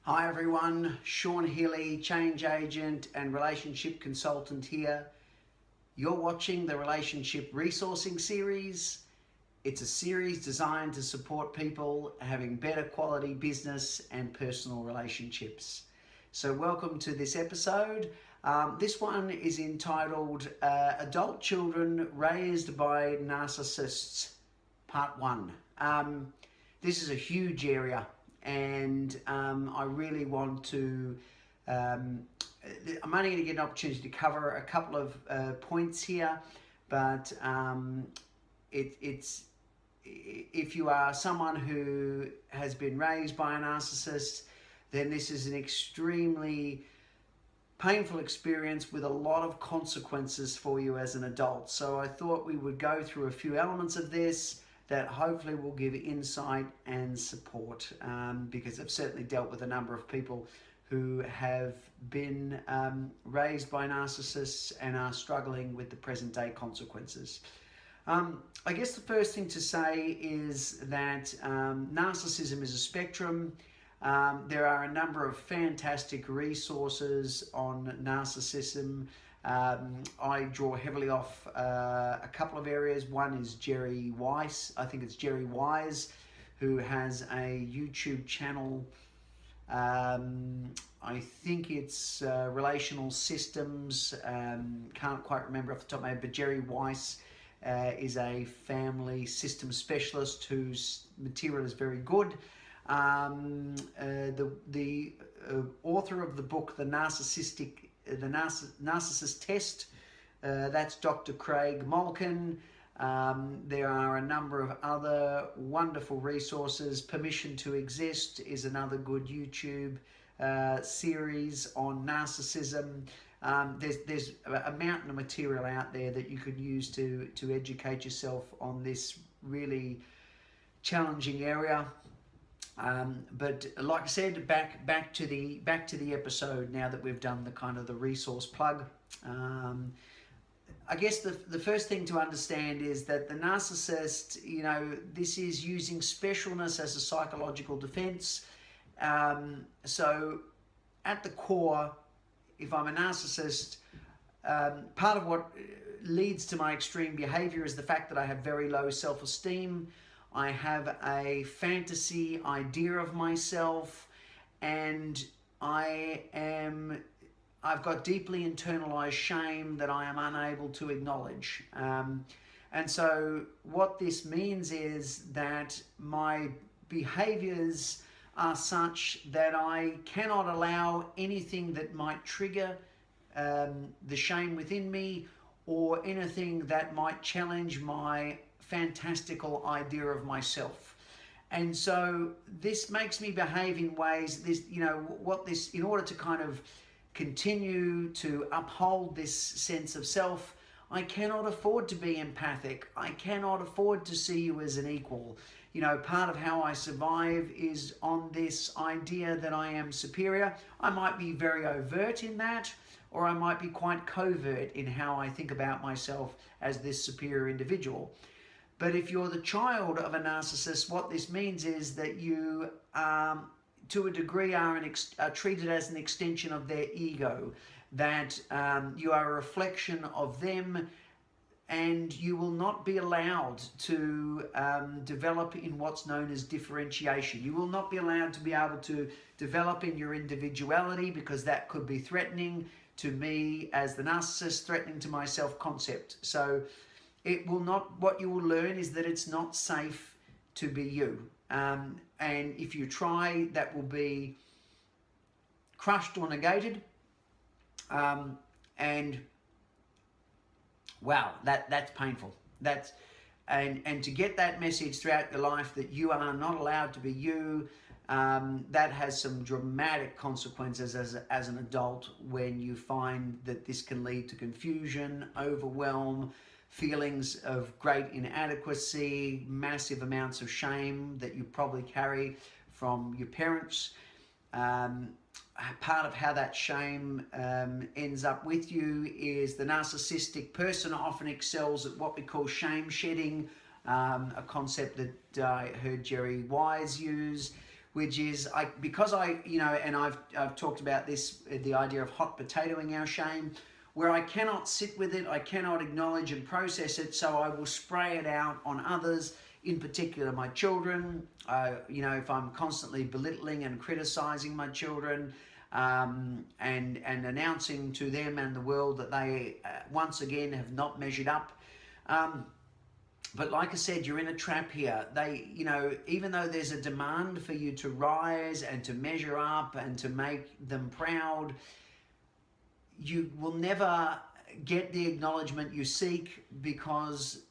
Hi everyone, Sean Healy, change agent and relationship consultant here. You're watching the Relationship Resourcing Series. It's a series designed to support people having better quality business and personal relationships. So welcome to this episode. This one is entitled Adult Children Raised by Narcissists, Part 1. This is a huge area. And I really want to, I'm only going to get an opportunity to cover a couple of points here, but it's if you are someone who has been raised by a narcissist, then this is an extremely painful experience with a lot of consequences for you as an adult. So I thought we would go through a few elements of this that hopefully will give insight and support, because I've certainly dealt with a number of people who have been raised by narcissists and are struggling with the present day consequences. I guess the first thing to say is that narcissism is a spectrum. There are a number of fantastic resources on narcissism. I draw heavily off a couple of areas. One is Jerry Weiss. I think it's Jerry Wise, who has a YouTube channel. I think it's Relational Systems. Can't quite remember off the top of my head, but Jerry Weiss is a family system specialist whose material is very good. The author of the book, The Narcissist Test, that's Dr. Craig Malkin. There are a number of other wonderful resources. Permission to Exist is another good YouTube series on narcissism. There's a mountain of material out there that you could use to educate yourself on this really challenging area. But like I said, back to the episode now that we've done the kind of the resource plug. I guess the first thing to understand is that the narcissist, this is using specialness as a psychological defense. So at the core, if I'm a narcissist, part of what leads to my extreme behavior is the fact that I have very low self-esteem. I have a fantasy idea of myself, and I've got deeply internalized shame that I am unable to acknowledge. And so what this means is that my behaviors are such that I cannot allow anything that might trigger the shame within me, or anything that might challenge my fantastical idea of myself. And so this makes me behave in ways, in order to kind of continue to uphold this sense of self, I cannot afford to be empathic. I cannot afford to see you as an equal. Part of how I survive is on this idea that I am superior. I might be very overt in that, or I might be quite covert in how I think about myself as this superior individual. But if you're the child of a narcissist, what this means is that you, to a degree, are treated as an extension of their ego, that you are a reflection of them, and you will not be allowed to develop in what's known as differentiation. You will not be allowed to be able to develop in your individuality, because that could be threatening to me as the narcissist, threatening to my self-concept. So it will not, what you will learn is that it's not safe to be you. And if you try, that will be crushed or negated. And wow, that's painful. And to get that message throughout your life that you are not allowed to be you, that has some dramatic consequences as an adult, when you find that this can lead to confusion, overwhelm, feelings of great inadequacy, massive amounts of shame that you probably carry from your parents. Part of how that shame ends up with you is the narcissistic person often excels at what we call shame shedding, a concept that I heard Jerry Wise use, which is because I, you know, and I've talked about this, the idea of hot potatoing our shame, where I cannot sit with it, I cannot acknowledge and process it, so I will spray it out on others, in particular my children. You know, if I'm constantly belittling and criticizing my children, and announcing to them and the world that they once again have not measured up. But like I said, you're in a trap here. They, you know, even though there's a demand for you to rise and to measure up and to make them proud, you will never get the acknowledgement you seek, because,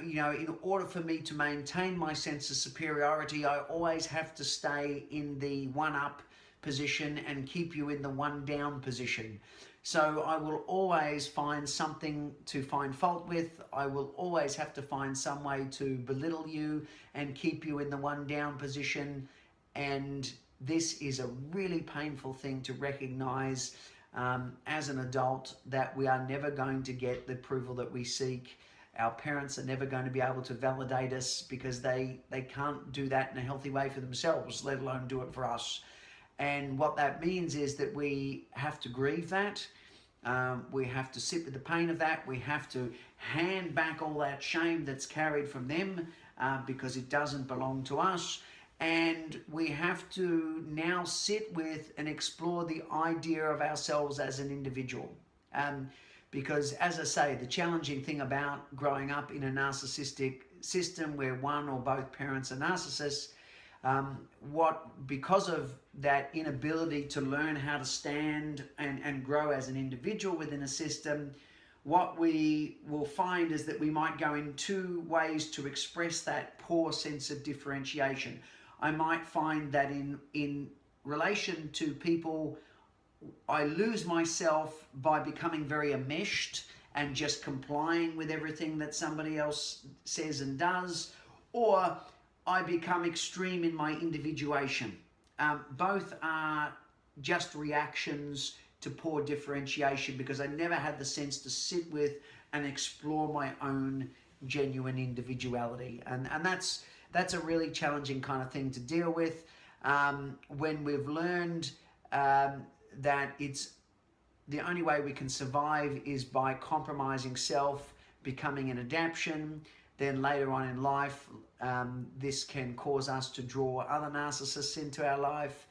you know, in order for me to maintain my sense of superiority, I always have to stay in the one-up position and keep you in the one-down position. So I will always find something to find fault with. I will always have to find some way to belittle you and keep you in the one-down position. And this is a really painful thing to recognize as an adult, that we are never going to get the approval that we seek. Our parents are never going to be able to validate us, because they can't do that in a healthy way for themselves, let alone do it for us. And what that means is that we have to grieve that. We have to sit with the pain of that. We have to hand back all that shame that's carried from them, because it doesn't belong to us. And we have to now sit with and explore the idea of ourselves as an individual. Because, as I say, the challenging thing about growing up in a narcissistic system where one or both parents are narcissists, because of that inability to learn how to stand and grow as an individual within a system, what we will find is that we might go in two ways to express that poor sense of differentiation. I might find that in relation to people, I lose myself by becoming very enmeshed and just complying with everything that somebody else says and does, or I become extreme in my individuation. Both are just reactions to poor differentiation, because I never had the sense to sit with and explore my own genuine individuality. And that's a really challenging kind of thing to deal with, when we've learned that it's the only way we can survive is by compromising self, becoming an adaptation. Then later on in life, this can cause us to draw other narcissists into our life.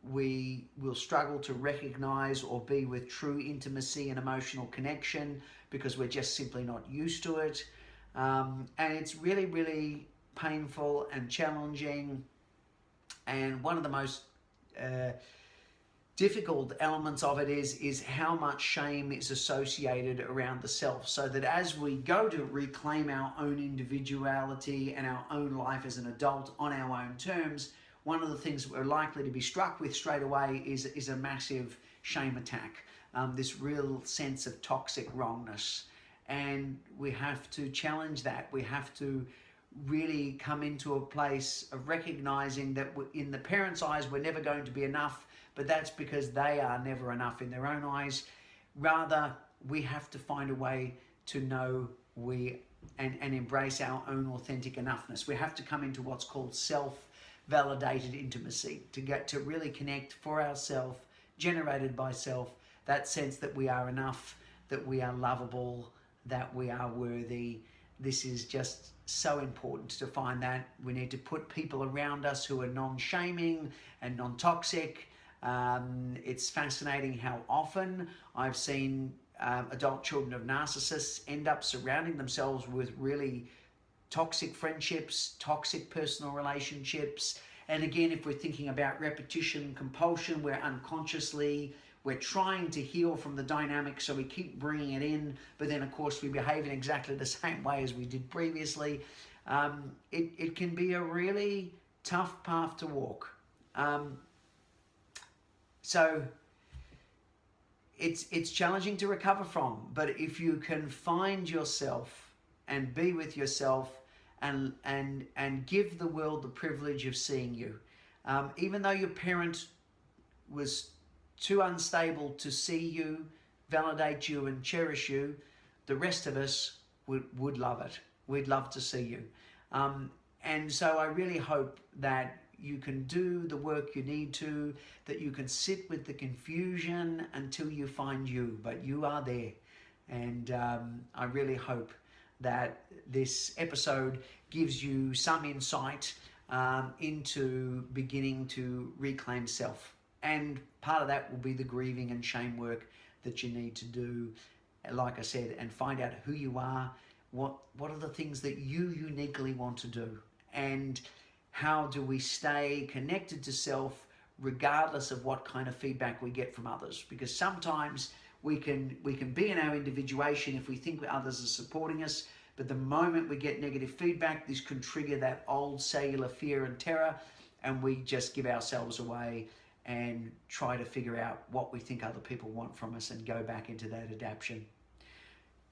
We will struggle to recognize or be with true intimacy and emotional connection, because we're just simply not used to it. And it's really, really painful and challenging. And one of the most difficult elements of it is how much shame is associated around the self, so that as we go to reclaim our own individuality and our own life as an adult on our own terms, one of the things that we're likely to be struck with straight away is a massive shame attack, this real sense of toxic wrongness. And we have to challenge that. We have to really come into a place of recognizing that in the parents' eyes we're never going to be enough, but that's because they are never enough in their own eyes. Rather, we have to find a way to know and embrace our own authentic enoughness. We have to come into what's called self-validated intimacy, to get to really connect for ourselves, generated by self, that sense that we are enough, that we are lovable, that we are worthy. This is just so important to find that. We need to put people around us who are non-shaming and non-toxic. It's fascinating how often I've seen adult children of narcissists end up surrounding themselves with really toxic friendships, toxic personal relationships. And again, if we're thinking about repetition, compulsion, we're trying to heal from the dynamic, so we keep bringing it in, but then of course we behave in exactly the same way as we did previously. It can be a really tough path to walk. So it's challenging to recover from, but if you can find yourself and be with yourself and give the world the privilege of seeing you, even though your parent was too unstable to see you, validate you and cherish you, the rest of us would love it. We'd love to see you. And so I really hope that you can do the work you need to, that you can sit with the confusion until you find you, but you are there. And I really hope that this episode gives you some insight into beginning to reclaim self. And part of that will be the grieving and shame work that you need to do, like I said, and find out who you are, what are the things that you uniquely want to do, and how do we stay connected to self regardless of what kind of feedback we get from others. Because sometimes we can be in our individuation if we think others are supporting us, but the moment we get negative feedback, this can trigger that old cellular fear and terror, and we just give ourselves away and try to figure out what we think other people want from us and go back into that adaptation.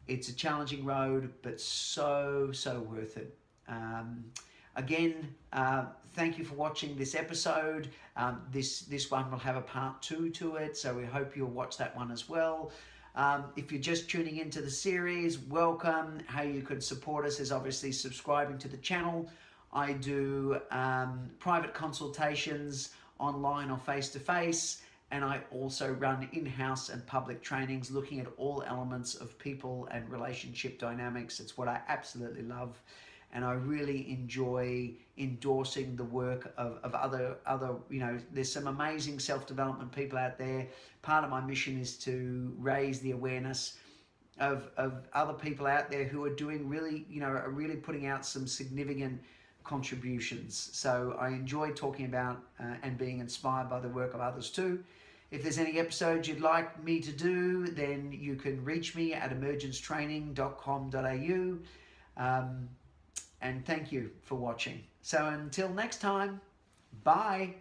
It's a challenging road, but so worth it. Again, thank you for watching this episode. This one will have a part 2 to it, so we hope you'll watch that one as well. If you're just tuning into the series, welcome. How you can support us is obviously subscribing to the channel. I do private consultations online or face-to-face, and I also run in-house and public trainings looking at all elements of people and relationship dynamics. It's what I absolutely love, and I really enjoy endorsing the work of other, there's some amazing self-development people out there. Part of my mission is to raise the awareness of other people out there who are doing really, are really putting out some significant contributions. So I enjoy talking about and being inspired by the work of others too. If there's any episodes you'd like me to do, then you can reach me at emergencetraining.com.au. And thank you for watching. So until next time, bye.